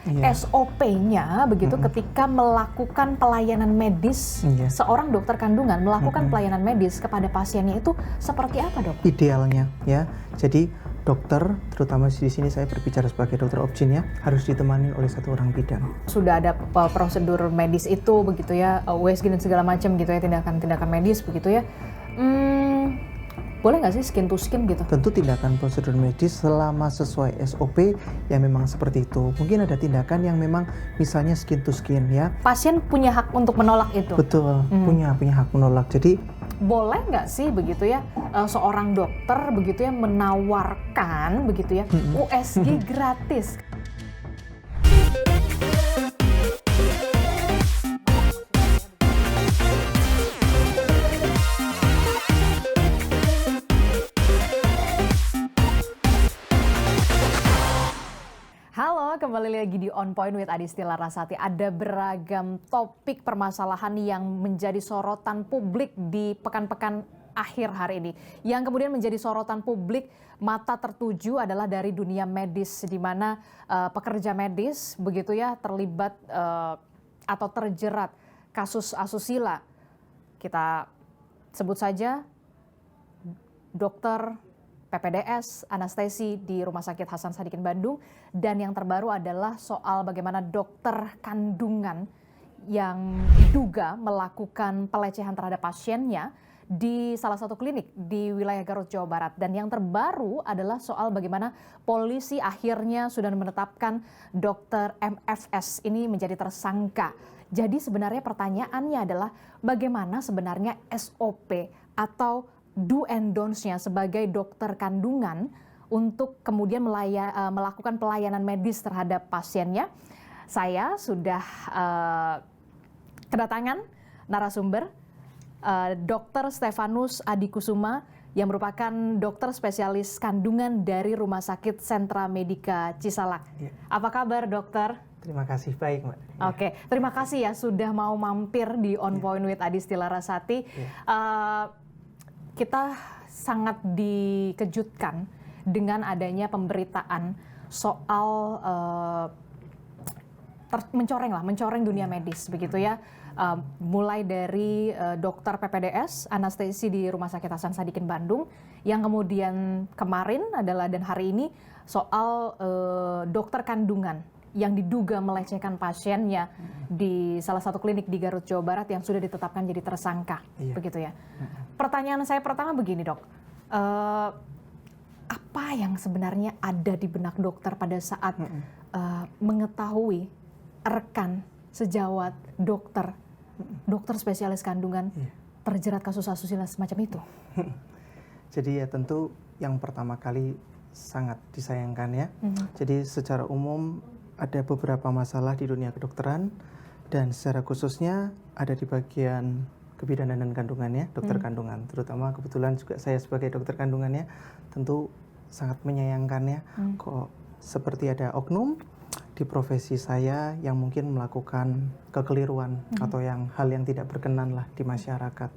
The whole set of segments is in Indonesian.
SOP-nya begitu ketika melakukan pelayanan medis, seorang dokter kandungan melakukan pelayanan medis kepada pasiennya itu seperti apa, Dok? Idealnya ya. Jadi dokter, terutama di sini saya berbicara sebagai dokter obgyn ya, harus ditemani oleh satu orang bidan. Sudah ada prosedur medis itu begitu ya, USG dan segala macam gitu ya, tindakan-tindakan medis begitu ya. Boleh nggak sih skin to skin gitu? Tentu tindakan prosedur medis selama sesuai SOP yang memang seperti itu. Mungkin ada tindakan yang memang misalnya skin to skin ya. Pasien punya hak untuk menolak itu? Betul, punya hak menolak. Jadi boleh nggak sih begitu ya seorang dokter begitu ya menawarkan begitu ya USG gratis? Halo, kembali lagi di On Point with Adisti Larasati. Ada beragam topik permasalahan yang menjadi sorotan publik di pekan-pekan akhir hari ini. Yang kemudian menjadi sorotan publik, mata tertuju adalah dari dunia medis, di mana pekerja medis begitu ya terlibat atau terjerat kasus asusila. Kita sebut saja dokter PPDS, anestesi di Rumah Sakit Hasan Sadikin Bandung, dan yang terbaru adalah soal bagaimana dokter kandungan yang diduga melakukan pelecehan terhadap pasiennya di salah satu klinik di wilayah Garut, Jawa Barat. Dan yang terbaru adalah soal bagaimana polisi akhirnya sudah menetapkan dokter MFS ini menjadi tersangka. Jadi sebenarnya pertanyaannya adalah bagaimana sebenarnya SOP atau do and don'ts-nya sebagai dokter kandungan untuk kemudian melakukan pelayanan medis terhadap pasiennya. Saya sudah kedatangan narasumber Dr. Stefanus Adikusuma yang merupakan dokter spesialis kandungan dari Rumah Sakit Sentra Medika Cisalak. Apa kabar, dokter? terima kasih, baik Mbak. Oke, terima kasih ya sudah mau mampir di On Point with Adisti Larasati. Kita sangat dikejutkan dengan adanya pemberitaan soal mencoreng dunia medis begitu ya. Mulai dari dokter PPDS, anestesi di Rumah Sakit Hasan Sadikin Bandung, yang kemudian kemarin adalah dan hari ini soal dokter kandungan yang diduga melecehkan pasiennya di salah satu klinik di Garut, Jawa Barat yang sudah ditetapkan jadi tersangka, begitu ya. Pertanyaan saya pertama begini, Dok, apa yang sebenarnya ada di benak dokter pada saat mengetahui rekan sejawat dokter spesialis kandungan terjerat kasus asusila semacam itu? Jadi ya tentu yang pertama kali sangat disayangkan ya. Jadi secara umum ada beberapa masalah di dunia kedokteran dan secara khususnya ada di bagian kebidanan dan kandungan ya, dokter kandungan. Terutama kebetulan juga saya sebagai dokter kandungannya tentu sangat menyayangkannya kok seperti ada oknum di profesi saya yang mungkin melakukan kekeliruan atau hal yang tidak berkenan lah di masyarakat.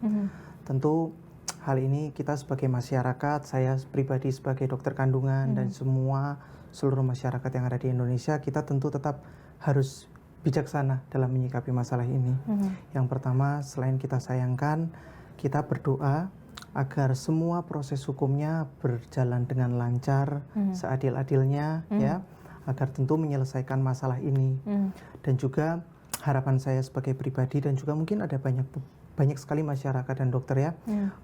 Tentu hal ini kita sebagai masyarakat, saya pribadi sebagai dokter kandungan dan seluruh masyarakat yang ada di Indonesia, kita tentu tetap harus bijaksana dalam menyikapi masalah ini. Yang pertama, selain kita sayangkan, kita berdoa agar semua proses hukumnya berjalan dengan lancar, seadil-adilnya ya, agar tentu menyelesaikan masalah ini. Dan juga harapan saya sebagai pribadi dan juga mungkin ada banyak sekali masyarakat dan dokter ya,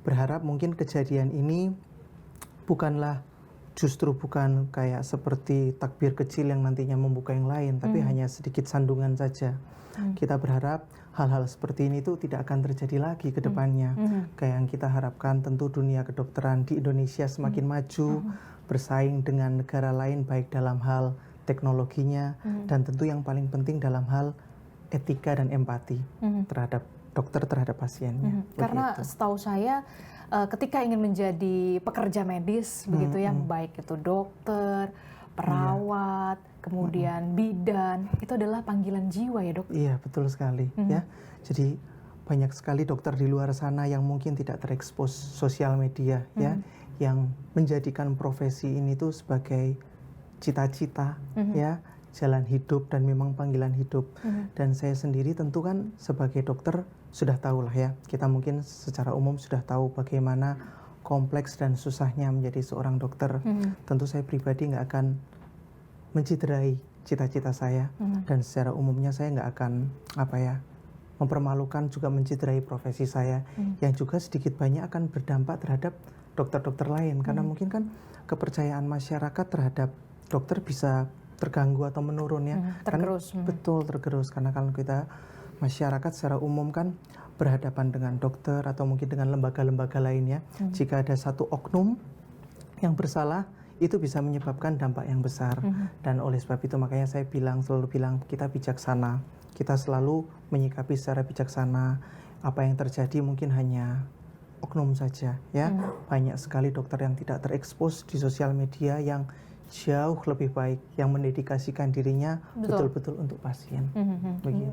berharap mungkin kejadian ini justru bukan kayak seperti takbir kecil yang nantinya membuka yang lain, tapi hanya sedikit sandungan saja. Kita berharap hal-hal seperti ini tuh tidak akan terjadi lagi ke depannya. Kayak yang kita harapkan tentu dunia kedokteran di Indonesia semakin maju, bersaing dengan negara lain baik dalam hal teknologinya dan tentu yang paling penting dalam hal etika dan empati terhadap dokter terhadap pasiennya. Karena setahu saya ketika ingin menjadi pekerja medis begitu ya, baik itu dokter, perawat, kemudian bidan, itu adalah panggilan jiwa ya, Dok? Iya, betul sekali ya. Jadi banyak sekali dokter di luar sana yang mungkin tidak terekspos sosial media ya, yang menjadikan profesi ini tuh sebagai cita-cita ya, jalan hidup dan memang panggilan hidup. Dan saya sendiri tentu kan sebagai dokter sudah tahu lah ya, kita mungkin secara umum sudah tahu bagaimana kompleks dan susahnya menjadi seorang dokter. Tentu saya pribadi nggak akan menciderai cita-cita saya, dan secara umumnya saya nggak akan mempermalukan juga menciderai profesi saya, yang juga sedikit banyak akan berdampak terhadap dokter-dokter lain, karena mungkin kan kepercayaan masyarakat terhadap dokter bisa terganggu atau menurun ya. Tergerus. Betul, tergerus, karena kalau kita masyarakat secara umum kan berhadapan dengan dokter atau mungkin dengan lembaga-lembaga lainnya, jika ada satu oknum yang bersalah, itu bisa menyebabkan dampak yang besar. Dan oleh sebab itu makanya saya selalu bilang kita bijaksana, kita selalu menyikapi secara bijaksana. Apa yang terjadi mungkin hanya oknum saja ya. Banyak sekali dokter yang tidak terekspos di sosial media yang jauh lebih baik, yang mendedikasikan dirinya betul-betul untuk pasien.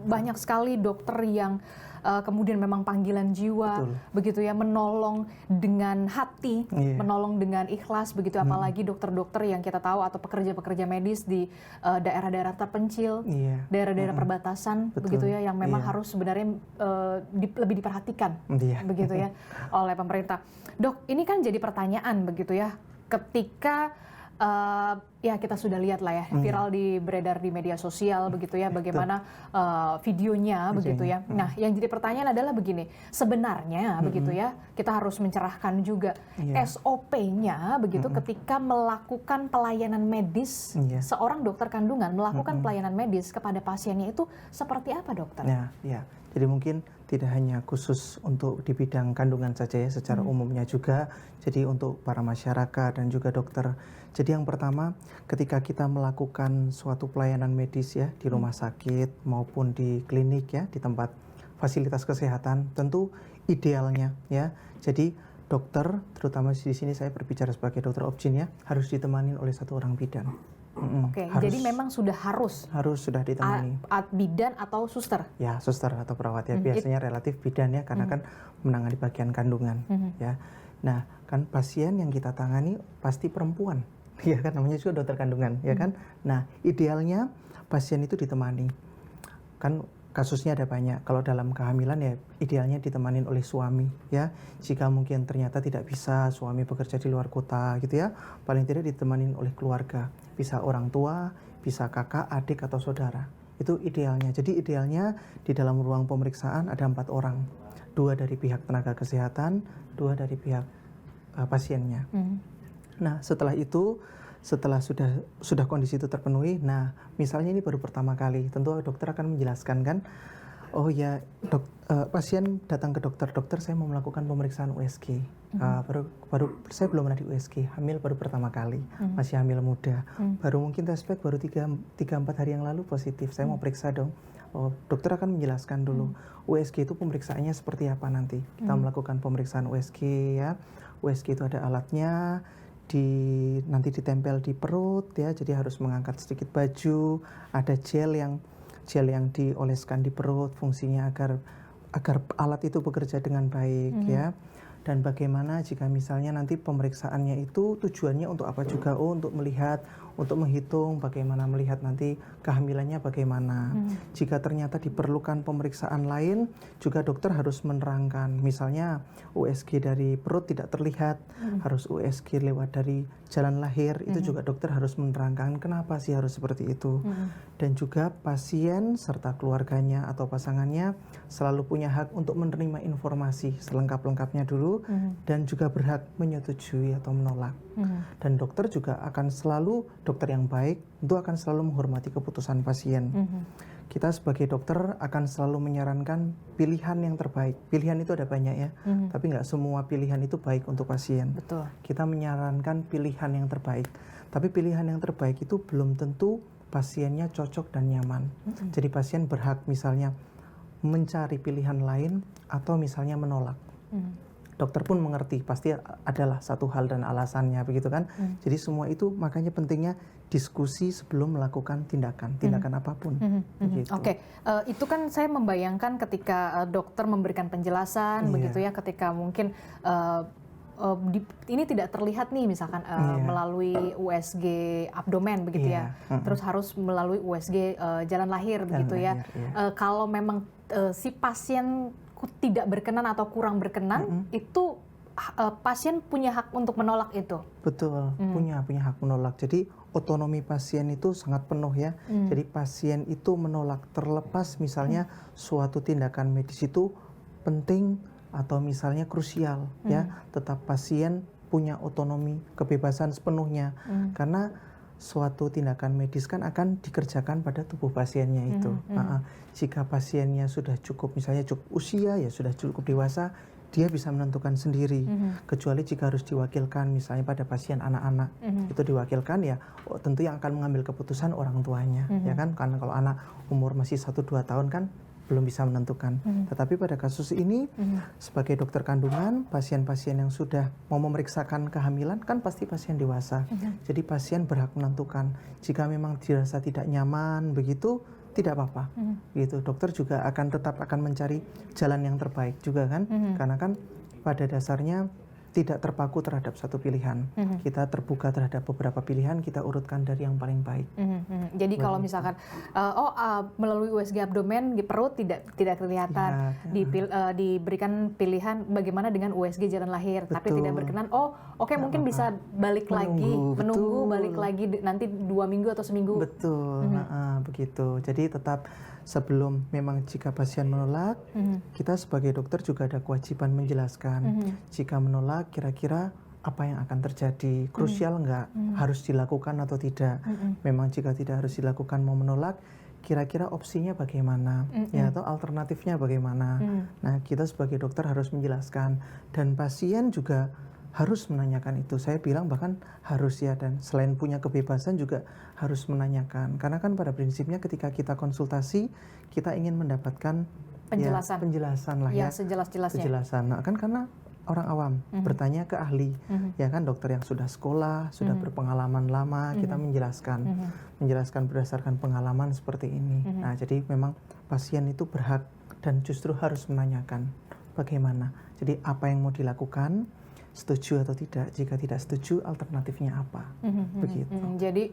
Banyak sekali dokter yang kemudian memang panggilan jiwa, begitu ya, menolong dengan hati, menolong dengan ikhlas, begitu. Apalagi dokter-dokter yang kita tahu atau pekerja-pekerja medis di daerah-daerah terpencil, daerah-daerah perbatasan, begitu ya, yang memang harus sebenarnya lebih diperhatikan, begitu ya, oleh pemerintah. Dok, ini kan jadi pertanyaan, begitu ya, ketika ya kita sudah lihat lah ya, viral beredar di media sosial, begitu ya, bagaimana videonya, begitu ya. Nah, yang jadi pertanyaan adalah begini, sebenarnya begitu ya, kita harus mencerahkan juga SOP-nya, begitu, ketika melakukan pelayanan medis, seorang dokter kandungan melakukan pelayanan medis kepada pasiennya itu seperti apa, dokter? Ya. Jadi mungkin tidak hanya khusus untuk di bidang kandungan saja ya, secara umumnya juga. Jadi untuk para masyarakat dan juga dokter. Jadi yang pertama, ketika kita melakukan suatu pelayanan medis ya di rumah sakit maupun di klinik ya, di tempat fasilitas kesehatan, tentu idealnya ya. Jadi dokter, terutama di sini saya berbicara sebagai dokter obgyn ya, harus ditemani oleh satu orang bidan. Oke, jadi memang sudah sudah ditemani. Bidan atau suster? Ya, suster atau perawat ya. Biasanya relatif bidan ya, karena kan menangani bagian kandungan ya. Nah, kan pasien yang kita tangani pasti perempuan. Ya kan, namanya juga dokter kandungan ya kan. Nah, idealnya pasien itu ditemani. Kan kasusnya ada banyak. Kalau dalam kehamilan ya idealnya ditemani oleh suami ya. Jika mungkin ternyata tidak bisa, suami bekerja di luar kota gitu ya, paling tidak ditemani oleh keluarga. Bisa orang tua, bisa kakak, adik atau saudara. Itu idealnya. Jadi idealnya di dalam ruang pemeriksaan ada 4 orang. 2 dari pihak tenaga kesehatan, 2 dari pihak pasiennya. Nah, setelah itu, setelah sudah kondisi itu terpenuhi, nah misalnya ini baru pertama kali, tentu dokter akan menjelaskan kan, oh ya pasien datang ke dokter, saya mau melakukan pemeriksaan USG. Baru saya belum pernah di USG, hamil baru pertama kali, masih hamil muda, baru mungkin tes pack baru 3-4 hari yang lalu positif, saya mau periksa dong. Oh, dokter akan menjelaskan dulu USG itu pemeriksaannya seperti apa nanti. Kita melakukan pemeriksaan USG ya. USG itu ada alatnya, nanti ditempel di perut ya, jadi harus mengangkat sedikit baju, ada gel yang dioleskan di perut, fungsinya agar alat itu bekerja dengan baik ya. Dan bagaimana jika misalnya nanti pemeriksaannya itu tujuannya untuk apa juga, untuk melihat, untuk menghitung bagaimana melihat nanti kehamilannya bagaimana. Jika ternyata diperlukan pemeriksaan lain, juga dokter harus menerangkan, misalnya USG dari perut tidak terlihat, harus USG lewat dari jalan lahir, itu juga dokter harus menerangkan kenapa sih harus seperti itu. Dan juga pasien serta keluarganya atau pasangannya selalu punya hak untuk menerima informasi selengkap-lengkapnya dulu, dan juga berhak menyetujui atau menolak. Dan dokter juga akan selalu, dokter yang baik itu akan selalu menghormati keputusan pasien. Kita sebagai dokter akan selalu menyarankan pilihan yang terbaik. Pilihan itu ada banyak ya, tapi nggak semua pilihan itu baik untuk pasien. Betul. Kita menyarankan pilihan yang terbaik, tapi pilihan yang terbaik itu belum tentu pasiennya cocok dan nyaman. Jadi pasien berhak misalnya mencari pilihan lain atau misalnya menolak. Dokter pun mengerti, pasti adalah satu hal dan alasannya, begitu kan. Jadi semua itu makanya pentingnya diskusi sebelum melakukan tindakan apapun. Begitu. Oke, itu kan saya membayangkan ketika dokter memberikan penjelasan, begitu ya, ketika mungkin ini tidak terlihat nih misalkan melalui USG abdomen begitu ya, terus harus melalui USG jalan lahir begitu ya. Kalau memang si pasien tidak berkenan atau kurang berkenan, itu pasien punya hak untuk menolak itu. Betul, punya hak menolak. Jadi otonomi pasien itu sangat penuh ya. Jadi pasien itu menolak, terlepas misalnya suatu tindakan medis itu penting atau misalnya krusial ya, tetap pasien punya otonomi kebebasan sepenuhnya, karena suatu tindakan medis kan akan dikerjakan pada tubuh pasiennya itu. Jika pasiennya sudah cukup, misalnya cukup usia, ya sudah cukup dewasa, dia bisa menentukan sendiri. Kecuali jika harus diwakilkan, misalnya pada pasien anak-anak, itu diwakilkan ya, tentu yang akan mengambil keputusan orang tuanya, ya kan? Karena kalau anak umur masih 1-2 tahun kan belum bisa menentukan. Tetapi pada kasus ini, sebagai dokter kandungan, pasien-pasien yang sudah mau memeriksakan kehamilan kan pasti pasien dewasa. Jadi pasien berhak menentukan. Jika memang dirasa tidak nyaman, begitu tidak apa-apa. Gitu. Dokter juga tetap akan mencari jalan yang terbaik juga kan, karena kan pada dasarnya tidak terpaku terhadap satu pilihan. Kita terbuka terhadap beberapa pilihan, kita urutkan dari yang paling baik. Jadi kalau misalkan melalui USG abdomen di perut tidak kelihatan, diberikan pilihan bagaimana dengan USG jalan lahir, tapi tidak berkenan. Mungkin bisa balik lagi, menunggu balik lagi nanti 2 minggu atau seminggu. Betul, begitu. Jadi tetap sebelum memang jika pasien menolak, kita sebagai dokter juga ada kewajiban menjelaskan. Jika menolak, kira-kira apa yang akan terjadi, krusial nggak, harus dilakukan atau tidak. Memang jika tidak harus dilakukan, mau menolak, kira-kira opsinya bagaimana, ya, atau alternatifnya bagaimana. Nah, kita sebagai dokter harus menjelaskan, dan pasien juga harus menanyakan itu. Saya bilang bahkan harus ya, dan selain punya kebebasan juga harus menanyakan. Karena kan pada prinsipnya ketika kita konsultasi, kita ingin mendapatkan penjelasan lah ya. Sejelas-jelasnya. Penjelasan. Nah, kan karena orang awam bertanya ke ahli, ya kan, dokter yang sudah sekolah, sudah berpengalaman lama, kita menjelaskan berdasarkan pengalaman seperti ini. Nah, jadi memang pasien itu berhak dan justru harus menanyakan bagaimana. Jadi apa yang mau dilakukan, setuju atau tidak, jika tidak setuju alternatifnya apa, begitu. Jadi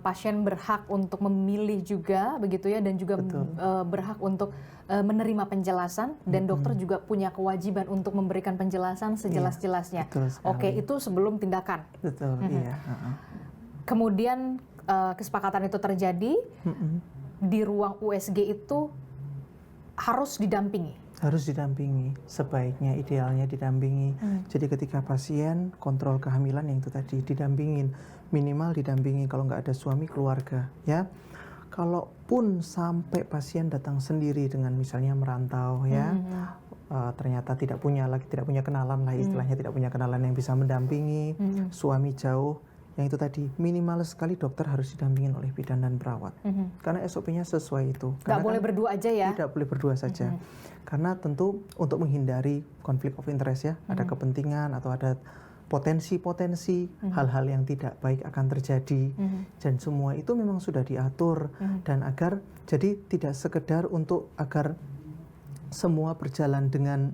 pasien berhak untuk memilih juga begitu ya, dan juga berhak untuk menerima penjelasan, dan dokter juga punya kewajiban untuk memberikan penjelasan sejelas-jelasnya. Oke, itu sebelum tindakan. Betul, iya. Kemudian kesepakatan itu terjadi, di ruang USG itu harus didampingi. Harus didampingi, sebaiknya idealnya didampingi. Jadi ketika pasien kontrol kehamilan yang itu tadi, didampingin, minimal didampingi kalau nggak ada suami, keluarga ya. Kalaupun sampai pasien datang sendiri dengan misalnya merantau ya, ternyata tidak punya kenalan lah istilahnya, tidak punya kenalan yang bisa mendampingi, suami jauh, yang itu tadi minimal sekali dokter harus didampingin oleh bidan dan perawat, karena SOP-nya sesuai itu. Nggak boleh berdua aja ya? Tidak boleh berdua saja, karena tentu untuk menghindari konflik of interest ya, ada kepentingan atau ada potensi-potensi hal-hal yang tidak baik akan terjadi, dan semua itu memang sudah diatur, dan agar jadi tidak sekedar untuk agar semua berjalan dengan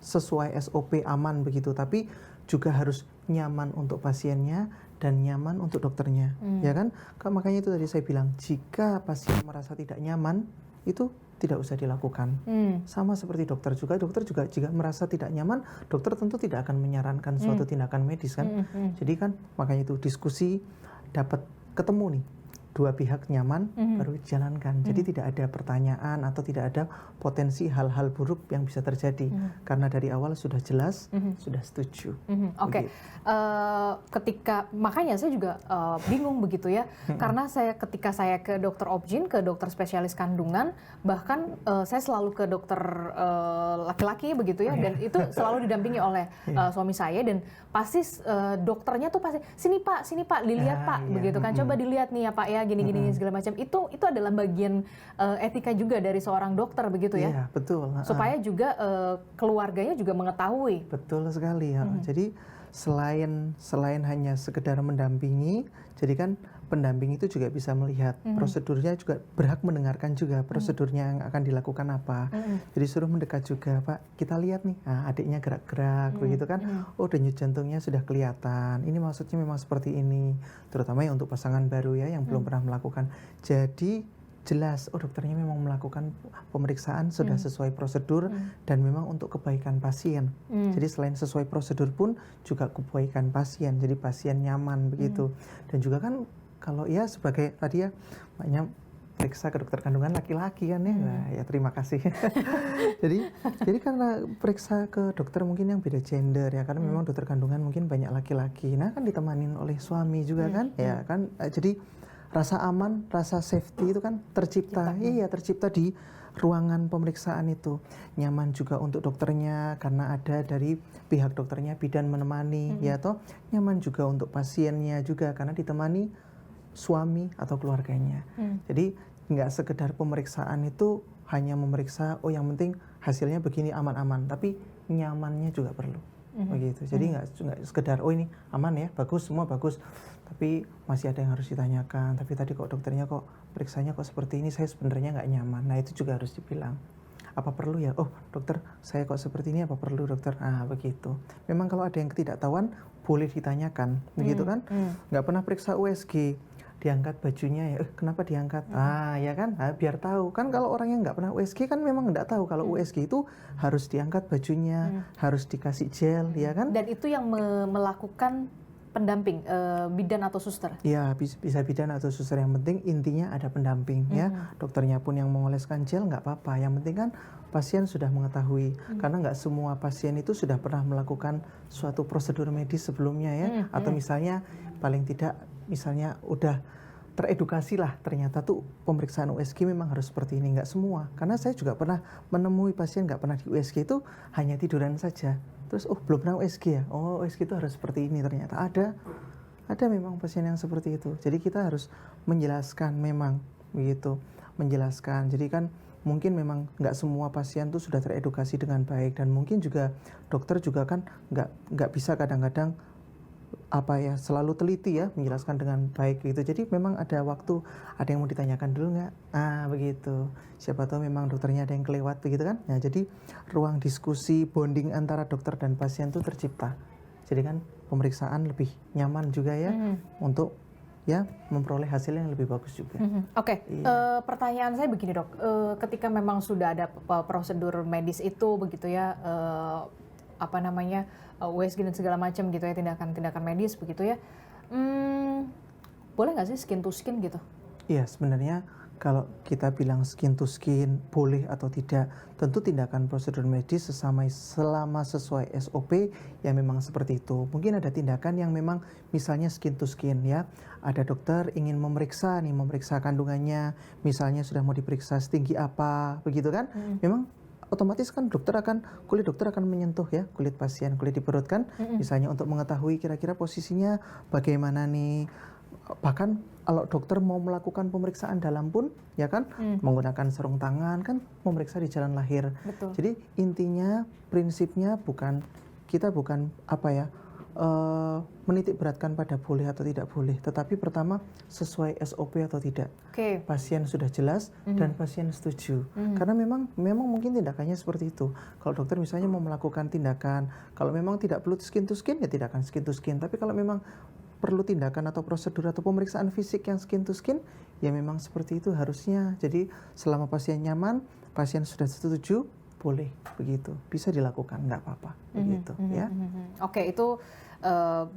sesuai SOP aman begitu, tapi juga harus nyaman untuk pasiennya dan nyaman untuk dokternya, ya kan? Makanya itu tadi saya bilang, jika pasien merasa tidak nyaman, itu tidak usah dilakukan. Sama seperti dokter juga jika merasa tidak nyaman, dokter tentu tidak akan menyarankan suatu tindakan medis kan. Jadi kan makanya itu diskusi, dapat ketemu nih, dua pihak nyaman, baru dijalankan. Jadi tidak ada pertanyaan atau tidak ada potensi hal-hal buruk yang bisa terjadi, karena dari awal sudah jelas, sudah setuju. Oke. Ketika makanya saya juga bingung begitu ya, karena ketika saya ke dokter obgyn, ke dokter spesialis kandungan, bahkan saya selalu ke dokter laki-laki begitu ya, dan itu selalu didampingi oleh suami saya, dan pasti dokternya tuh pasti sini pak dilihat pak, begitu kan, coba dilihat nih ya pak ya, gini-gini segala macam. Itu adalah bagian etika juga dari seorang dokter begitu ya. Iya, betul. Supaya juga keluarganya juga mengetahui. Betul sekali ya. Jadi selain hanya sekedar mendampingi, jadi kan pendamping itu juga bisa melihat prosedurnya, juga berhak mendengarkan juga prosedurnya yang akan dilakukan apa. Jadi suruh mendekat juga, Pak, kita lihat nih, nah, adiknya gerak-gerak begitu kan, oh denyut jantungnya sudah kelihatan, ini maksudnya memang seperti ini, terutama ya untuk pasangan baru ya yang belum pernah melakukan. Jadi jelas, oh dokternya memang melakukan pemeriksaan sudah sesuai prosedur dan memang untuk kebaikan pasien. Jadi selain sesuai prosedur pun juga kebaikan pasien, jadi pasien nyaman begitu. Dan juga kan kalau ya sebagai tadi ya makanya periksa ke dokter kandungan laki-laki kan ya, nah, ya terima kasih. jadi karena periksa ke dokter mungkin yang beda gender ya, karena memang dokter kandungan mungkin banyak laki-laki, nah kan ditemanin oleh suami juga kan, ya kan, jadi rasa aman, rasa safety itu kan tercipta, iya tercipta di ruangan pemeriksaan itu. Nyaman juga untuk dokternya karena ada dari pihak dokternya bidan menemani, ya toh. Nyaman juga untuk pasiennya juga karena ditemani suami atau keluarganya. Jadi nggak sekedar pemeriksaan itu hanya memeriksa, oh yang penting hasilnya begini aman-aman, tapi nyamannya juga perlu. Begitu. Jadi nggak sekedar oh ini aman ya, bagus, semua bagus, tapi masih ada yang harus ditanyakan. Tapi tadi kok dokternya kok periksanya kok seperti ini, saya sebenarnya nggak nyaman. Nah itu juga harus dibilang. Apa perlu ya? Oh dokter, saya kok seperti ini, apa perlu dokter? Ah begitu. Memang kalau ada yang ketidaktahuan boleh ditanyakan, begitu kan? Nggak pernah periksa USG, diangkat bajunya ya, kenapa diangkat? Ah ya kan, biar tahu kan. Kalau orang yang nggak pernah USG kan memang nggak tahu kalau USG itu harus diangkat bajunya, harus dikasih gel, ya kan? Dan itu yang melakukan pendamping, bidan atau suster? Ya bisa bidan atau suster, yang penting intinya ada pendamping ya. Dokternya pun yang mengoleskan gel nggak apa-apa, yang penting kan pasien sudah mengetahui, karena nggak semua pasien itu sudah pernah melakukan suatu prosedur medis sebelumnya ya, atau misalnya paling tidak misalnya udah teredukasi lah, ternyata tuh pemeriksaan USG memang harus seperti ini. Nggak semua, karena saya juga pernah menemui pasien nggak pernah di USG itu hanya tiduran saja, terus oh belum pernah USG ya, oh USG itu harus seperti ini. Ternyata ada memang pasien yang seperti itu. Jadi kita harus menjelaskan memang begitu, menjelaskan. Jadi kan mungkin memang nggak semua pasien tuh sudah teredukasi dengan baik, dan mungkin juga dokter juga kan nggak bisa kadang-kadang apa ya selalu teliti ya menjelaskan dengan baik gitu. Jadi memang ada waktu, ada yang mau ditanyakan dulu nggak? Ah begitu. Siapa tahu memang dokternya ada yang kelewat begitu kan? Nah jadi ruang diskusi bonding antara dokter dan pasien itu tercipta. Jadi kan pemeriksaan lebih nyaman juga ya untuk ya memperoleh hasil yang lebih bagus juga. Oke. Pertanyaan saya begini dok, ketika memang sudah ada prosedur medis itu begitu ya, apa namanya USG dan segala macam gitu ya, tindakan medis begitu ya, boleh nggak sih skin to skin gitu? Iya sebenarnya kalau kita bilang skin to skin boleh atau tidak, tentu tindakan prosedur medis selama sesuai SOP ya memang seperti itu. Mungkin ada tindakan yang memang misalnya skin to skin ya, ada dokter ingin memeriksa kandungannya, misalnya sudah mau diperiksa setinggi apa begitu kan, memang otomatis kan kulit dokter akan menyentuh ya kulit pasien, kulit di perut kan, misalnya untuk mengetahui kira-kira posisinya bagaimana nih. Bahkan kalau dokter mau melakukan pemeriksaan dalam pun ya kan, menggunakan sarung tangan kan, memeriksa di jalan lahir. Betul. Jadi intinya prinsipnya kita bukan apa ya menitik beratkan pada boleh atau tidak boleh, tetapi pertama sesuai SOP atau tidak. Pasien sudah jelas dan pasien setuju. Karena memang mungkin tindakannya seperti itu. Kalau dokter misalnya mau melakukan tindakan, kalau memang tidak perlu skin to skin ya tidak akan skin to skin. Tapi kalau memang perlu tindakan atau prosedur atau pemeriksaan fisik yang skin to skin, ya memang seperti itu harusnya. Jadi selama pasien nyaman, pasien sudah setuju, boleh begitu, bisa dilakukan, nggak apa-apa begitu ya. Oke, itu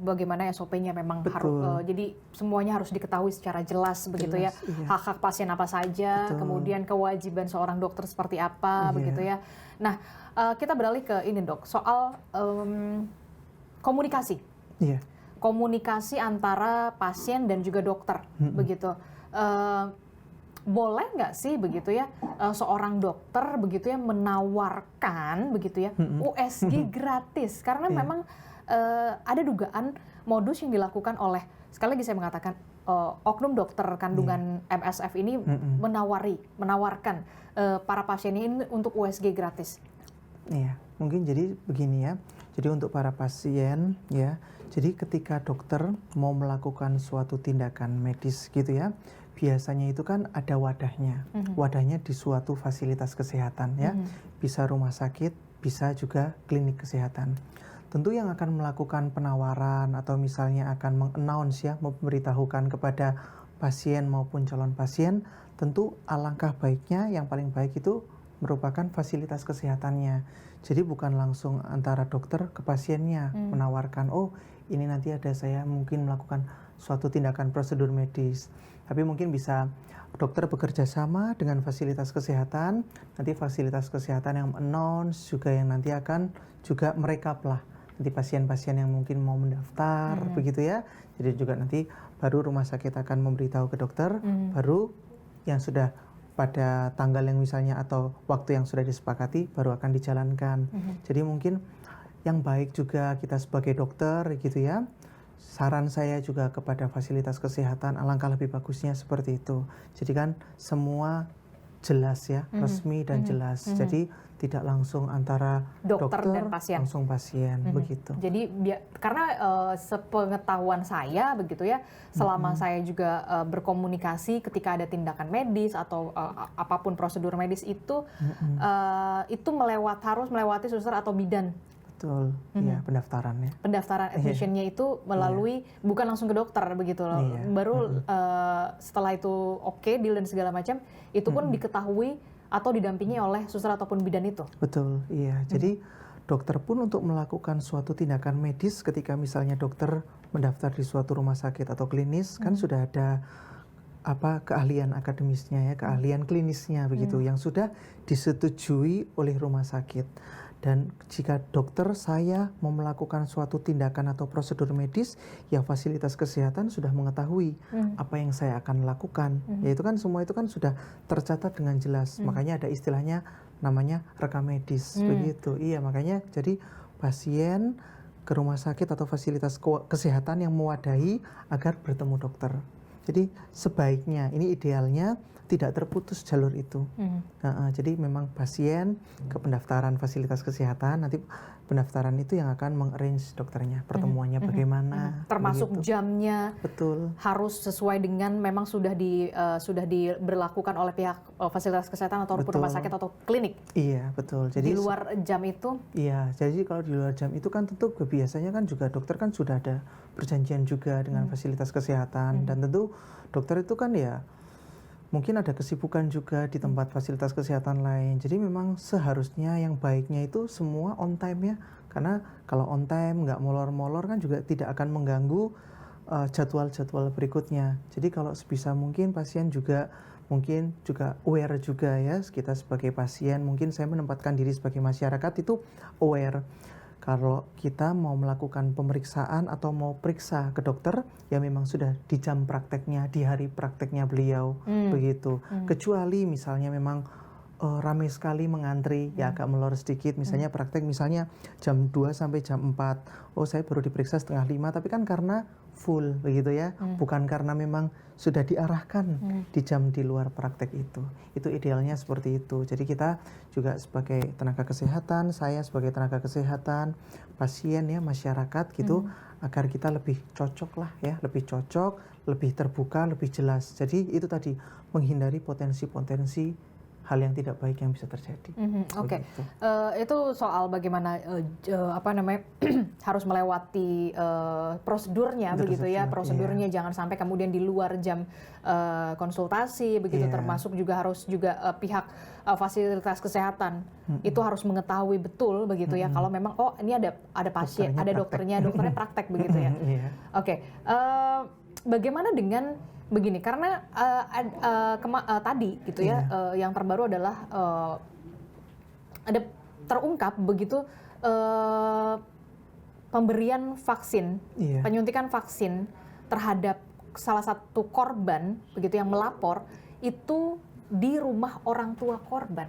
bagaimana SOP-nya memang harus, jadi semuanya harus diketahui secara jelas begitu ya. Iya. Hak-hak pasien apa saja, kemudian kewajiban seorang dokter seperti apa begitu ya. Nah, kita beralih ke ini dok, soal komunikasi. Iya. Komunikasi antara pasien dan juga dokter begitu. Boleh nggak sih begitu ya seorang dokter begitu ya menawarkan begitu ya USG gratis, karena memang ada dugaan modus yang dilakukan oleh, sekali lagi saya mengatakan, oknum dokter kandungan MSF ini menawarkan para pasien ini untuk USG gratis. Iya. mungkin jadi begini ya. Jadi untuk para pasien ya, jadi ketika dokter mau melakukan suatu tindakan medis gitu ya, biasanya itu kan ada wadahnya. Wadahnya di suatu fasilitas kesehatan ya. Bisa rumah sakit, bisa juga klinik kesehatan. Tentu yang akan melakukan penawaran atau misalnya akan meng-announce ya, memberitahukan kepada pasien maupun calon pasien, tentu alangkah baiknya yang paling baik itu merupakan fasilitas kesehatannya. Jadi bukan langsung antara dokter ke pasiennya menawarkan, oh ini nanti ada saya mungkin melakukan suatu tindakan prosedur medis. Tapi mungkin bisa dokter bekerja sama dengan fasilitas kesehatan, nanti fasilitas kesehatan yang announce juga yang nanti akan juga merekap lah. Nanti pasien-pasien yang mungkin mau mendaftar begitu ya. Jadi juga nanti baru rumah sakit akan memberitahu ke dokter, baru yang sudah pada tanggal yang misalnya atau waktu yang sudah disepakati baru akan dijalankan. Jadi mungkin yang baik juga kita sebagai dokter gitu ya. Saran saya juga kepada fasilitas kesehatan alangkah lebih bagusnya seperti itu. Jadi kan semua jelas ya, resmi dan jelas. Jadi tidak langsung antara dokter dan pasien. Langsung pasien begitu. Jadi karena sepengetahuan saya begitu ya, selama saya juga berkomunikasi ketika ada tindakan medis atau apapun prosedur medis itu harus melewati suster atau bidan. Betul, ya pendaftaran ya. Pendaftaran admissionnya itu melalui bukan langsung ke dokter begitu loh. Baru setelah itu oke, deal dan segala macam, itu pun diketahui atau didampingi oleh suster ataupun bidan itu. Betul, iya. Jadi dokter pun untuk melakukan suatu tindakan medis ketika misalnya dokter mendaftar di suatu rumah sakit atau klinis kan sudah ada keahlian akademisnya ya, keahlian klinisnya begitu yang sudah disetujui oleh rumah sakit. Dan jika dokter saya mau melakukan suatu tindakan atau prosedur medis, ya fasilitas kesehatan sudah mengetahui apa yang saya akan lakukan. Yaitu kan semua itu kan sudah tercatat dengan jelas. Makanya ada istilahnya namanya rekam medis begitu. Iya, makanya jadi pasien ke rumah sakit atau fasilitas kesehatan yang mewadahi agar bertemu dokter. Jadi sebaiknya, ini idealnya tidak terputus jalur itu. Jadi memang pasien ke pendaftaran fasilitas kesehatan, nanti pendaftaran itu yang akan meng-arrange dokternya, pertemuannya bagaimana. Termasuk begitu. jamnya. Betul. Harus sesuai dengan memang sudah diberlakukan oleh pihak fasilitas kesehatan atau rumah sakit atau klinik. Iya, betul. Jadi di luar jam itu? Iya, jadi kalau di luar jam itu kan tentu biasanya kan juga dokter kan sudah ada perjanjian juga dengan fasilitas kesehatan dan tentu dokter itu kan ya mungkin ada kesibukan juga di tempat fasilitas kesehatan lain. Jadi memang seharusnya yang baiknya itu semua on time ya. Karena kalau on time nggak molor-molor kan juga tidak akan mengganggu jadwal-jadwal berikutnya. Jadi kalau sebisa mungkin pasien juga mungkin juga aware juga ya. Kita sebagai pasien mungkin saya menempatkan diri sebagai masyarakat itu aware. Kalau kita mau melakukan pemeriksaan atau mau periksa ke dokter, ya memang sudah di jam prakteknya, di hari prakteknya beliau, begitu. Kecuali misalnya memang ramai sekali mengantri, ya agak melor sedikit, misalnya praktek misalnya jam 2 sampai jam 4, oh saya baru diperiksa setengah 5, tapi kan karena full begitu ya, bukan karena memang sudah diarahkan di jam di luar praktek itu idealnya seperti itu. Jadi kita juga sebagai tenaga kesehatan, saya sebagai tenaga kesehatan, pasien ya, masyarakat gitu, agar kita lebih cocok lah ya, lebih cocok, lebih terbuka, lebih jelas. Jadi itu tadi, menghindari potensi-potensi hal yang tidak baik yang bisa terjadi. Oke. Itu soal bagaimana harus melewati prosedurnya begitu ya. Prosedurnya jangan sampai kemudian di luar jam konsultasi begitu, termasuk juga harus juga pihak fasilitas kesehatan itu harus mengetahui betul begitu ya kalau memang ini ada pasien, ada dokternya praktek begitu ya. Oke. Bagaimana dengan begini, karena tadi gitu ya, yang terbaru adalah ada terungkap begitu pemberian vaksin, penyuntikan vaksin terhadap salah satu korban begitu yang melapor itu di rumah orang tua korban.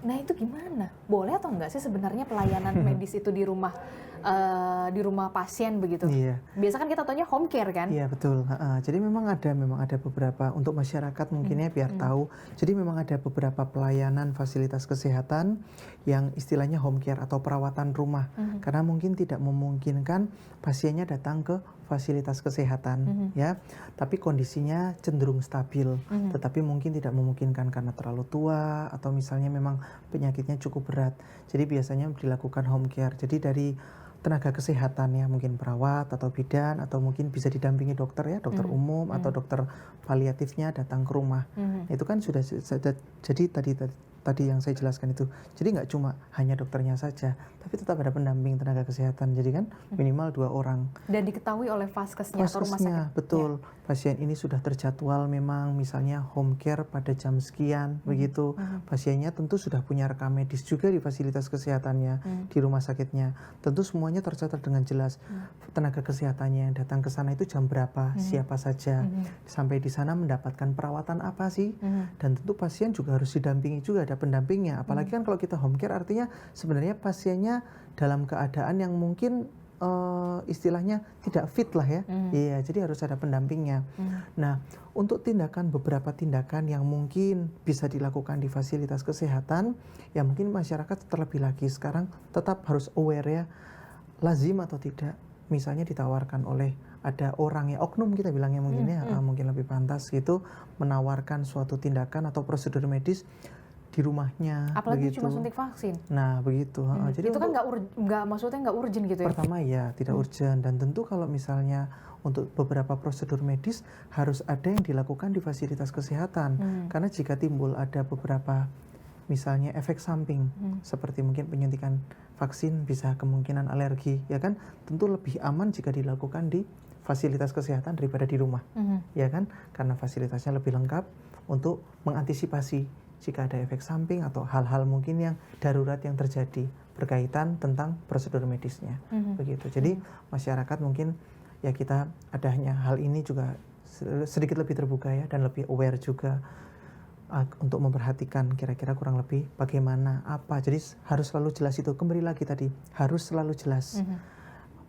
Nah itu gimana? Boleh atau enggak sih sebenarnya pelayanan medis itu di rumah pasien begitu? Iya. Biasa kan kita taunya home care kan? Iya betul, heeh. Jadi memang ada beberapa untuk masyarakat mungkin ya biar tahu. Jadi memang ada beberapa pelayanan fasilitas kesehatan yang istilahnya home care atau perawatan rumah. Karena mungkin tidak memungkinkan pasiennya datang ke fasilitas kesehatan ya. Tapi kondisinya cenderung stabil, tetapi mungkin tidak memungkinkan karena terlalu tua atau misalnya memang penyakitnya cukup berat. Jadi biasanya dilakukan home care. Jadi dari tenaga kesehatan ya, mungkin perawat atau bidan atau mungkin bisa didampingi dokter ya, dokter umum atau dokter paliatifnya datang ke rumah. Itu kan sudah jadi tadi yang saya jelaskan itu. Jadi nggak cuma hanya dokternya saja, tapi tetap ada pendamping tenaga kesehatan. Jadi kan minimal 2 orang. Dan diketahui oleh vaskesnya atau rumah Vaskesnya, sakit. betul. Pasien ini sudah terjadwal memang misalnya home care pada jam sekian begitu. Pasiennya tentu sudah punya rekam medis juga di fasilitas kesehatannya, di rumah sakitnya. Tentu semuanya tercatat dengan jelas. Tenaga kesehatannya yang datang ke sana itu jam berapa, siapa saja. Sampai di sana mendapatkan perawatan apa sih? Dan tentu pasien juga harus didampingi juga, ada pendampingnya. Apalagi kan kalau kita home care artinya sebenarnya pasiennya dalam keadaan yang mungkin istilahnya tidak fit lah ya. Iya, jadi harus ada pendampingnya. Nah, untuk beberapa tindakan yang mungkin bisa dilakukan di fasilitas kesehatan, ya mungkin masyarakat terlebih lagi sekarang tetap harus aware ya, lazim atau tidak. Misalnya ditawarkan oleh ada orang ya, oknum kita bilangnya mungkin mungkin lebih pantas gitu, menawarkan suatu tindakan atau prosedur medis di rumahnya. Apalagi begitu. cuma suntik vaksin. Nah begitu. Jadi itu kan maksudnya nggak urgent gitu ya? Pertama ya tidak urgent, dan tentu kalau misalnya untuk beberapa prosedur medis harus ada yang dilakukan di fasilitas kesehatan. Karena jika timbul ada beberapa misalnya efek samping seperti mungkin penyuntikan vaksin, bisa kemungkinan alergi ya kan, tentu lebih aman jika dilakukan di fasilitas kesehatan daripada di rumah. Ya kan, karena fasilitasnya lebih lengkap untuk mengantisipasi jika ada efek samping atau hal-hal mungkin yang darurat yang terjadi berkaitan tentang prosedur medisnya. Begitu. Jadi masyarakat mungkin ya kita adanya hal ini juga sedikit lebih terbuka ya, dan lebih aware juga untuk memperhatikan kira-kira kurang lebih bagaimana apa. Jadi harus selalu jelas itu. Kembali lagi tadi, harus selalu jelas.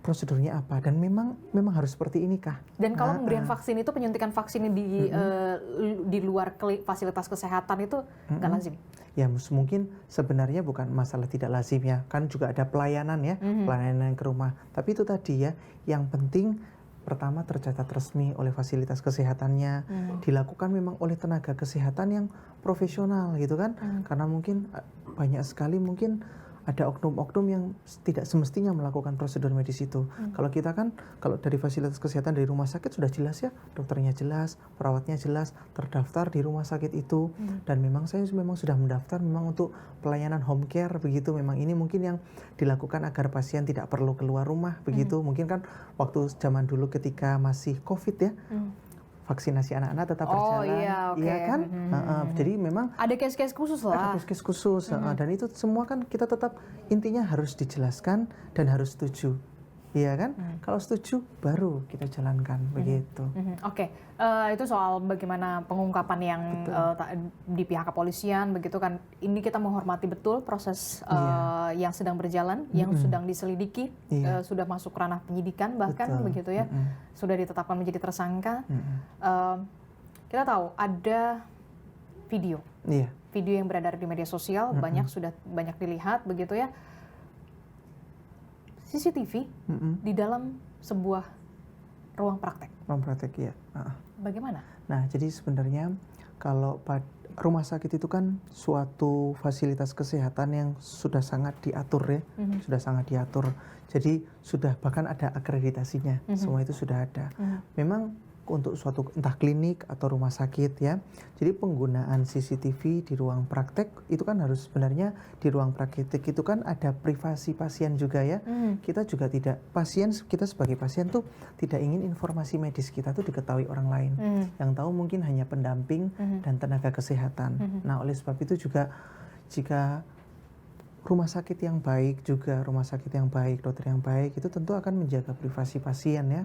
Prosedurnya apa, dan memang harus seperti ini kah? Dan kalau pemberian vaksin itu, penyuntikan vaksin di luar fasilitas kesehatan itu nggak lazim? Ya mungkin sebenarnya bukan masalah tidak lazim ya, kan juga ada pelayanan ya, pelayanan ke rumah. Tapi itu tadi ya, yang penting pertama tercatat resmi oleh fasilitas kesehatannya, dilakukan memang oleh tenaga kesehatan yang profesional gitu kan, karena mungkin banyak sekali mungkin ada oknum-oknum yang tidak semestinya melakukan prosedur medis itu. Kalau kita kan, kalau dari fasilitas kesehatan dari rumah sakit sudah jelas ya, dokternya jelas, perawatnya jelas, terdaftar di rumah sakit itu, dan memang saya memang sudah mendaftar memang untuk pelayanan home care begitu. Memang ini mungkin yang dilakukan agar pasien tidak perlu keluar rumah begitu. Mungkin kan waktu zaman dulu ketika masih COVID ya, vaksinasi anak-anak tetap berjalan, iya kan? Jadi memang ada case-case khusus lah. Ada case-case khusus, dan itu semua kan kita tetap intinya harus dijelaskan dan harus setuju, iya kan? Kalau setuju baru kita jalankan begitu. Oke, itu soal bagaimana pengungkapan yang di pihak kepolisian begitu kan. Ini kita menghormati betul proses yang sedang berjalan, yang sedang diselidiki, sudah masuk ranah penyidikan bahkan begitu ya, sudah ditetapkan menjadi tersangka. Kita tahu ada video yang beredar di media sosial, sudah banyak dilihat begitu ya. CCTV di dalam sebuah ruang praktek. Ruang praktek ya. Bagaimana? Nah, jadi sebenarnya kalau rumah sakit itu kan suatu fasilitas kesehatan yang sudah sangat diatur ya, sudah sangat diatur. Jadi sudah bahkan ada akreditasinya, semua itu sudah ada. Memang untuk suatu entah klinik atau rumah sakit ya. Jadi penggunaan CCTV di ruang praktek itu kan harus sebenarnya di ruang praktek itu kan ada privasi pasien juga ya. Kita juga kita sebagai pasien tuh tidak ingin informasi medis kita tuh diketahui orang lain. Yang tahu mungkin hanya pendamping dan tenaga kesehatan. Nah, oleh sebab itu juga jika rumah sakit yang baik juga, rumah sakit yang baik, dokter yang baik itu tentu akan menjaga privasi pasien ya.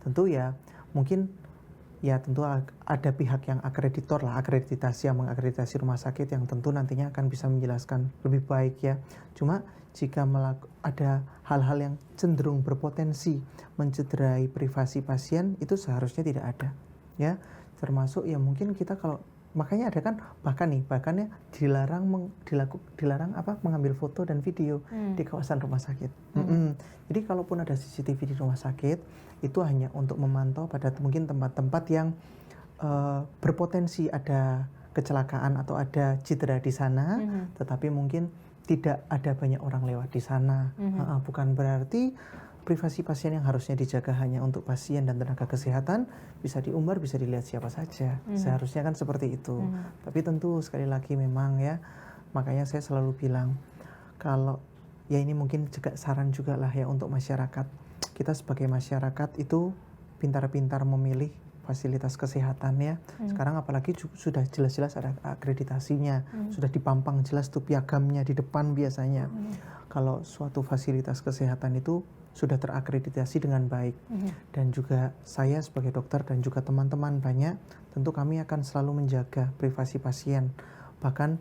Tentu ya mungkin ya tentu ada pihak yang akreditor lah, akreditasi yang mengakreditasi rumah sakit yang tentu nantinya akan bisa menjelaskan lebih baik ya. Cuma jika ada hal-hal yang cenderung berpotensi mencederai privasi pasien, itu seharusnya tidak ada ya. Termasuk ya mungkin kita kalau makanya ada kan bahkan ya dilarang mengambil foto dan video di kawasan rumah sakit. Jadi kalaupun ada CCTV di rumah sakit, itu hanya untuk memantau pada mungkin tempat-tempat yang berpotensi ada kecelakaan atau ada cedera di sana, tetapi mungkin tidak ada banyak orang lewat di sana. Bukan berarti privasi pasien yang harusnya dijaga hanya untuk pasien dan tenaga kesehatan bisa diumbar, bisa dilihat siapa saja. Seharusnya kan seperti itu. Tapi tentu sekali lagi memang ya, makanya saya selalu bilang kalau ya ini mungkin juga saran juga lah ya untuk masyarakat. Kita sebagai masyarakat itu pintar-pintar memilih fasilitas kesehatan ya. Sekarang apalagi sudah jelas-jelas ada akreditasinya, sudah dipampang jelas tuh piagamnya di depan biasanya. Kalau suatu fasilitas kesehatan itu sudah terakreditasi dengan baik. Dan juga saya sebagai dokter dan juga teman-teman banyak, tentu kami akan selalu menjaga privasi pasien. Bahkan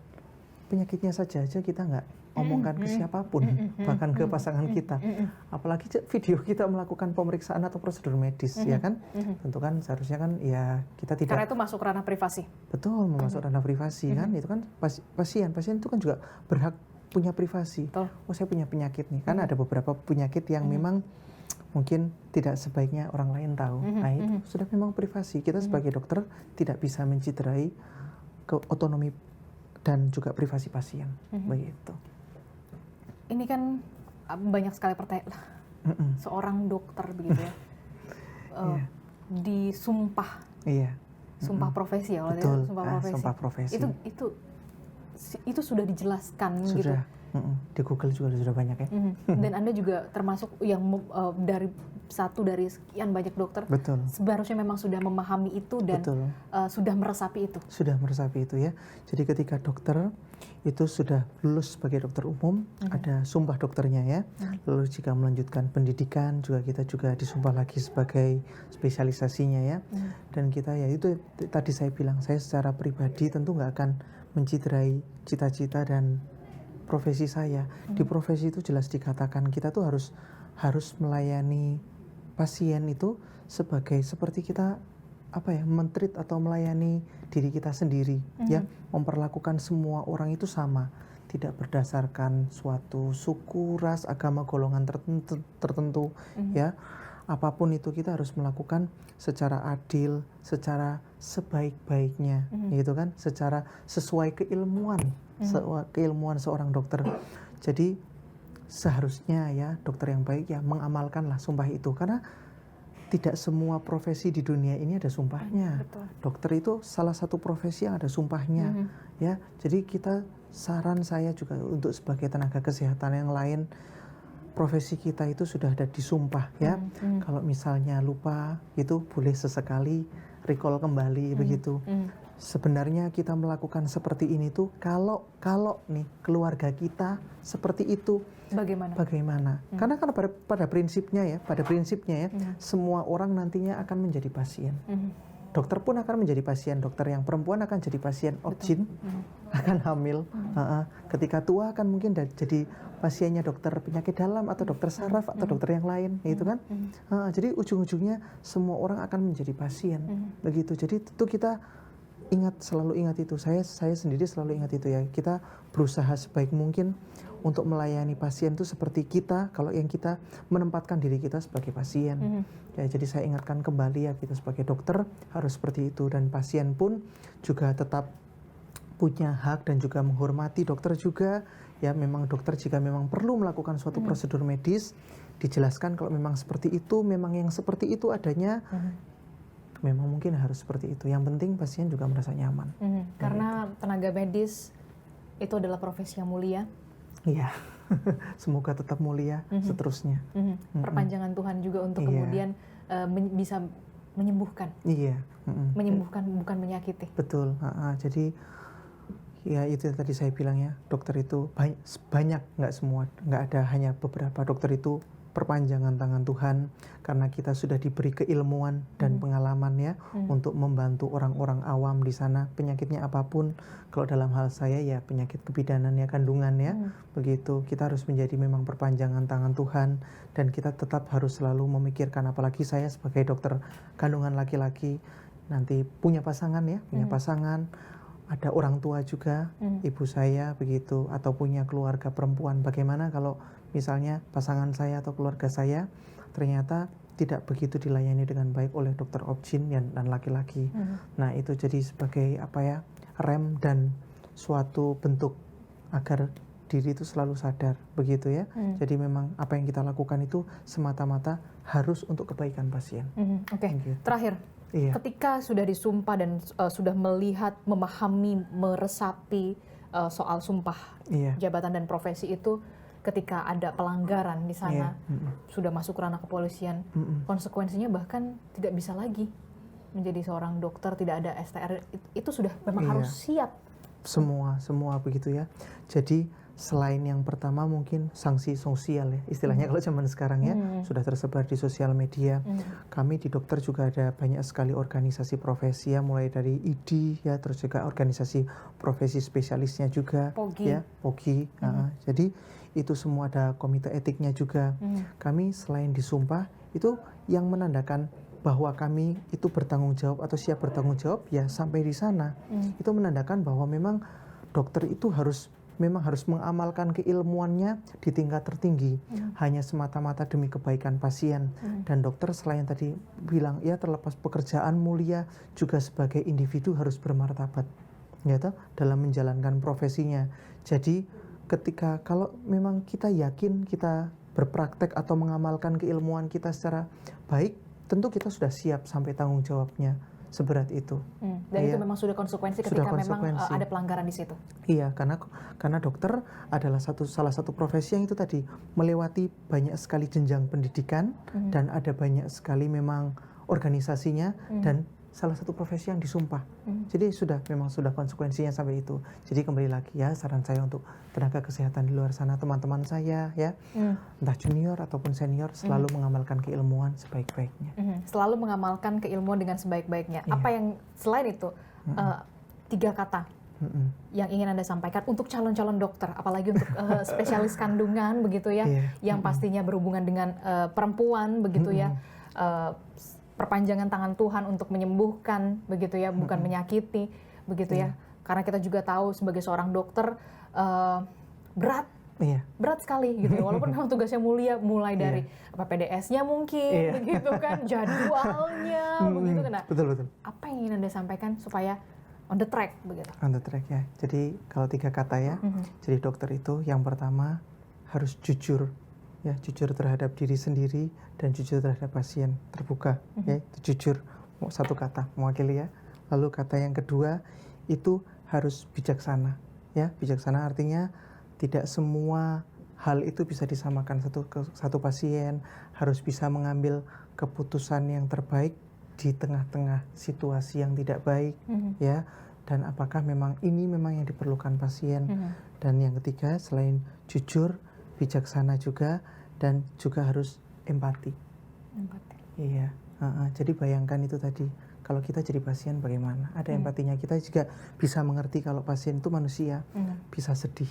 penyakitnya saja kita nggak omongkan ke siapapun, bahkan ke pasangan kita. Apalagi video kita melakukan pemeriksaan atau prosedur medis, ya kan? Tentu kan seharusnya kan ya kita tidak. Karena itu masuk ranah privasi. Betul, masuk ranah privasi kan? Itu kan pasien itu kan juga berhak punya privasi. Betul. Oh saya punya penyakit nih, kan ada beberapa penyakit yang memang mungkin tidak sebaiknya orang lain tahu. Nah itu sudah memang privasi. Kita sebagai dokter tidak bisa mencederai otonomi dan juga privasi pasien, begitu. Ini kan banyak sekali pertanyaan. Seorang dokter begitu ya, disumpah. Sumpah profesi ya, betul. Sumpah profesi. Sumpah profesi. Itu sudah dijelaskan sudah. gitu. Di Google juga sudah banyak ya. Dan Anda juga termasuk yang dari sekian banyak dokter. Betul. Seharusnya memang sudah memahami itu dan sudah meresapi itu. Sudah meresapi itu ya. Jadi ketika dokter itu sudah lulus sebagai dokter umum, ada sumpah dokternya ya. Lalu jika melanjutkan pendidikan kita juga disumpah lagi sebagai spesialisasinya ya. Dan kita ya itu tadi saya bilang, saya secara pribadi tentu nggak akan mencederai cita-cita dan profesi saya. Di profesi itu jelas dikatakan kita tuh harus melayani pasien itu seperti kita mentreat atau melayani diri kita sendiri ya, memperlakukan semua orang itu sama, tidak berdasarkan suatu suku, ras, agama, golongan tertentu ya. Apapun itu kita harus melakukan secara adil, secara sebaik-baiknya gitu kan, secara sesuai keilmuan seorang dokter. Jadi seharusnya ya dokter yang baik ya mengamalkanlah sumpah itu, karena tidak semua profesi di dunia ini ada sumpahnya. Dokter itu salah satu profesi yang ada sumpahnya ya. Jadi saran saya juga untuk sebagai tenaga kesehatan yang lain, profesi kita itu sudah ada disumpah ya. Kalau misalnya lupa itu boleh sesekali recall kembali begitu. Sebenarnya kita melakukan seperti ini tuh kalau nih keluarga kita seperti itu bagaimana? Karena kan pada prinsipnya ya semua orang nantinya akan menjadi pasien. Dokter pun akan menjadi pasien. Dokter yang perempuan akan jadi pasien obgyn, akan hamil. Ketika tua akan mungkin jadi pasiennya dokter penyakit dalam atau dokter saraf atau dokter yang lain, gitu kan? Jadi ujung-ujungnya semua orang akan menjadi pasien, begitu. Jadi itu kita selalu ingat itu. Saya sendiri selalu ingat itu ya. Kita berusaha sebaik mungkin untuk melayani pasien itu seperti kalau yang kita menempatkan diri kita sebagai pasien. Ya, jadi saya ingatkan kembali ya, kita sebagai dokter harus seperti itu, dan pasien pun juga tetap punya hak dan juga menghormati dokter juga. Ya, memang dokter jika memang perlu melakukan suatu prosedur medis, dijelaskan kalau memang seperti itu, memang yang seperti itu adanya. Memang mungkin harus seperti itu. Yang penting pasien juga merasa nyaman. Karena tenaga medis itu adalah profesi yang mulia. Iya. Semoga tetap mulia seterusnya. Perpanjangan Tuhan juga untuk kemudian bisa menyembuhkan. Iya. Menyembuhkan bukan menyakiti. Betul. Jadi ya itu yang tadi saya bilang ya, dokter itu banyak, nggak semua, nggak ada hanya beberapa dokter itu perpanjangan tangan Tuhan karena kita sudah diberi keilmuan dan pengalaman ya untuk membantu orang-orang awam di sana, penyakitnya apapun. Kalau dalam hal saya ya penyakit kebidanan ya, kandungan ya, begitu. Kita harus menjadi memang perpanjangan tangan Tuhan, dan kita tetap harus selalu memikirkan, apalagi saya sebagai dokter kandungan laki-laki nanti punya pasangan ya, punya pasangan, ada orang tua juga, ibu saya begitu, atau punya keluarga perempuan. Bagaimana kalau misalnya pasangan saya atau keluarga saya ternyata tidak begitu dilayani dengan baik oleh dokter obgyn dan laki-laki. Nah itu jadi sebagai rem dan suatu bentuk agar diri itu selalu sadar begitu ya. Jadi memang apa yang kita lakukan itu semata-mata harus untuk kebaikan pasien. Oke. Gitu. Terakhir, ketika sudah disumpah dan sudah melihat, memahami, meresapi soal sumpah jabatan dan profesi itu, ketika ada pelanggaran di sana, sudah masuk ranah kepolisian, konsekuensinya bahkan tidak bisa lagi menjadi seorang dokter, tidak ada STR, itu sudah memang harus siap. Semua begitu ya. Jadi selain yang pertama mungkin sanksi sosial ya, istilahnya kalau zaman sekarang ya, sudah tersebar di sosial media. Kami di dokter juga ada banyak sekali organisasi profesi ya, mulai dari ID ya, terus juga organisasi profesi spesialisnya juga, POGI. Jadi itu semua ada komite etiknya juga. Kami selain disumpah itu yang menandakan bahwa kami itu bertanggung jawab atau siap bertanggung jawab ya sampai di sana. Itu menandakan bahwa memang dokter itu memang harus mengamalkan keilmuannya di tingkat tertinggi, hanya semata-mata demi kebaikan pasien. Dan dokter selain tadi bilang ya terlepas pekerjaan mulia, juga sebagai individu harus bermartabat ya toh, dalam menjalankan profesinya. Jadi ketika kalau memang kita yakin kita berpraktek atau mengamalkan keilmuan kita secara baik, tentu kita sudah siap sampai tanggung jawabnya seberat itu. Dan itu memang sudah konsekuensi ketika memang ada pelanggaran di situ. Iya, karena dokter adalah salah satu profesi yang itu tadi melewati banyak sekali jenjang pendidikan dan ada banyak sekali memang organisasinya dan salah satu profesi yang disumpah. Jadi memang sudah konsekuensinya sampai itu. Jadi kembali lagi ya, saran saya untuk tenaga kesehatan di luar sana, teman-teman saya ya, entah junior ataupun senior, selalu mengamalkan keilmuan sebaik-baiknya. Selalu mengamalkan keilmuan dengan sebaik-baiknya. Apa yang selain itu, 3 kata yang ingin Anda sampaikan untuk calon-calon dokter, apalagi untuk spesialis kandungan begitu ya, yang pastinya berhubungan dengan perempuan begitu ya, perpanjangan tangan Tuhan untuk menyembuhkan begitu ya, bukan menyakiti begitu ya. Karena kita juga tahu sebagai seorang dokter berat sekali gitu ya. Walaupun memang tugasnya mulia, mulai dari PDS-nya mungkin begitu kan, jadwalnya begitu kan. Nah, betul. apa yang ingin Anda sampaikan supaya on the track begitu? On the track ya. Jadi kalau 3 kata ya. Jadi dokter itu yang pertama harus jujur. Ya, jujur terhadap diri sendiri dan jujur terhadap pasien, terbuka ya, itu jujur, satu kata mewakili ya. Lalu kata yang kedua itu harus bijaksana ya. Bijaksana artinya tidak semua hal itu bisa disamakan satu pasien, harus bisa mengambil keputusan yang terbaik di tengah-tengah situasi yang tidak baik ya, dan apakah memang ini memang yang diperlukan pasien. Dan yang ketiga selain jujur, bijaksana juga, dan juga harus empati. Iya. Jadi bayangkan itu tadi, kalau kita jadi pasien bagaimana? Ada empatinya, kita juga bisa mengerti kalau pasien itu manusia, bisa sedih,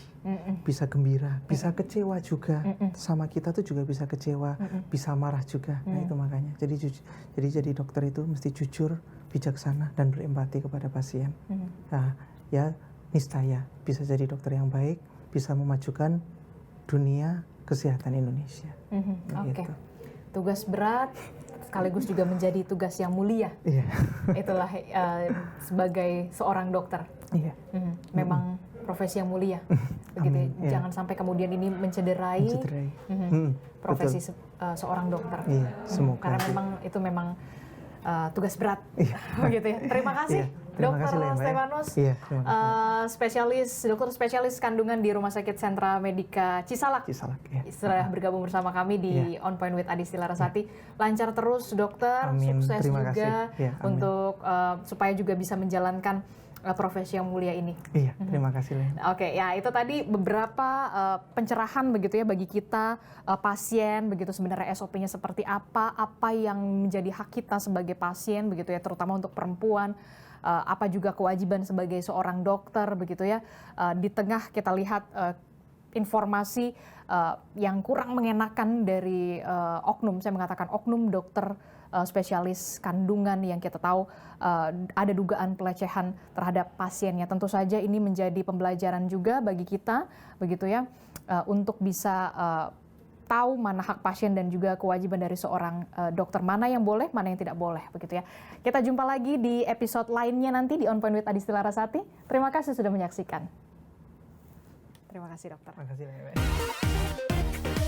bisa gembira, bisa kecewa juga. Sama kita tuh juga bisa kecewa, bisa marah juga. Nah itu makanya. Jadi dokter itu mesti jujur, bijaksana, dan berempati kepada pasien. Nah ya niscaya bisa jadi dokter yang baik, bisa memajukan dunia kesehatan Indonesia. Oke. Tugas berat sekaligus juga menjadi tugas yang mulia. Itulah sebagai seorang dokter. Memang profesi yang mulia. Begitu. Jangan sampai kemudian ini mencederai profesi seorang dokter. Karena memang itu memang tugas berat. Begitu ya. Terima kasih. Dokter Stefanus, dokter spesialis kandungan di Rumah Sakit Sentra Medika Cisalak. Sudah bergabung bersama kami di On Point with Adisti Larasati. Lancar terus dokter, sukses juga untuk supaya juga bisa menjalankan profesi yang mulia ini. Iya, terima kasih Len. Oke, ya itu tadi beberapa pencerahan begitu ya bagi kita pasien begitu, sebenarnya SOP-nya seperti apa yang menjadi hak kita sebagai pasien begitu ya, terutama untuk perempuan. Apa juga kewajiban sebagai seorang dokter begitu ya. Di tengah kita lihat informasi yang kurang mengenakan dari oknum, saya mengatakan oknum dokter spesialis kandungan yang kita tahu ada dugaan pelecehan terhadap pasiennya. Tentu saja ini menjadi pembelajaran juga bagi kita begitu ya, untuk bisa tahu mana hak pasien dan juga kewajiban dari seorang dokter, mana yang boleh, mana yang tidak boleh begitu ya. Kita jumpa lagi di episode lainnya nanti di On Point with Adisti Larasati. Terima kasih sudah menyaksikan. Terima kasih dokter. Terima kasih Len.